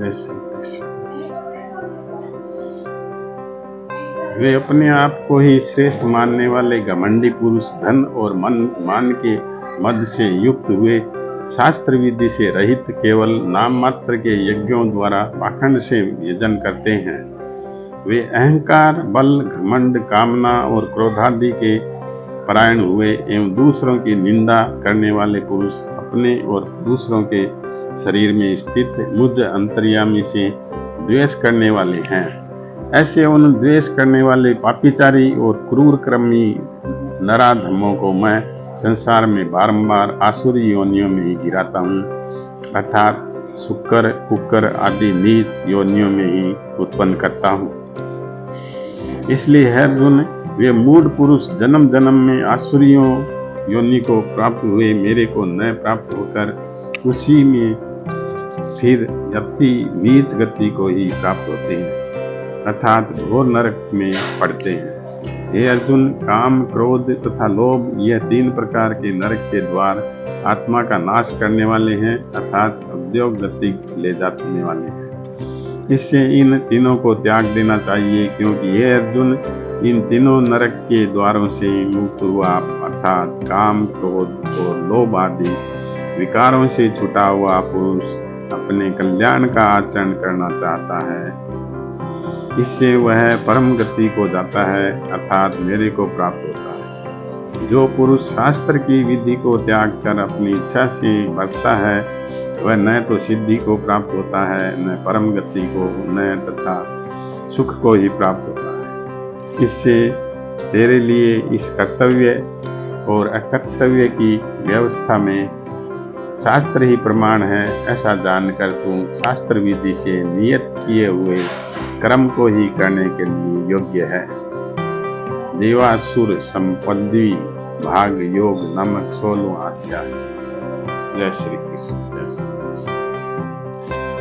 जय श्री कृष्ण। वे अपने आप को ही श्रेष्ठ मानने वाले घमंडी पुरुष धन और मान के मद से युक्त हुए, शास्त्र विधि से रहित, केवल नाम मात्र के यज्ञों द्वारा पाखंड से यजन करते हैं। वे अहंकार, बल, घमंड, कामना और क्रोधादि के परायण हुए एवं दूसरों की निंदा करने वाले पुरुष अपने और दूसरों के शरीर में स्थित मुझ अंतर्यामी से द्वेष करने वाले हैं। ऐसे उन द्वेष करने वाले पापीचारी और क्रूर क्रमी नराधमों को मैं संसार में बारंबार आसुरी योनियों में ही गिराता हूँ, अर्थात शुक्र, कुकर आदि नीच योनियों में ही उत्पन्न करता हूँ। इसलिए है अर्जुन, वे मूढ़ पुरुष जन्म जन्म में आसुरियों योनि को प्राप्त हुए मेरे को न प्राप्त होकर उसी में फिर अति नीच गति को ही प्राप्त होते हैं, अर्थात घोर नरक में पड़ते हैं। हे अर्जुन, काम, क्रोध तथा लोभ यह तीन प्रकार के नरक के द्वार आत्मा का नाश करने वाले हैं, अर्थात अद्योग गति ले जाने वाले हैं। इससे इन तीनों को त्याग देना चाहिए, क्योंकि हे अर्जुन, इन तीनों नरक के द्वारों से मुक्त हुआ, अर्थात काम, क्रोध और लोभ आदि विकारों से छुटा हुआ पुरुष अपने कल्याण का आचरण करना चाहता है। इससे वह परम गति को जाता है, अर्थात मेरे को प्राप्त होता है। जो पुरुष शास्त्र की विधि को त्याग कर अपनी इच्छा से बचता है, वह न तो सिद्धि को प्राप्त होता है, न परम गति को, न तथा सुख को ही प्राप्त होता है। इससे तेरे लिए इस कर्तव्य और अकर्तव्य की व्यवस्था में शास्त्र ही प्रमाण है, ऐसा जानकर तू शास्त्र विधि से नियत किए हुए कर्म को ही करने के लिए योग्य है। देवासुर संपत्ति भाग योग नामक 16वां अध्याय। जय श्री कृष्ण। जय श्री कृष्ण।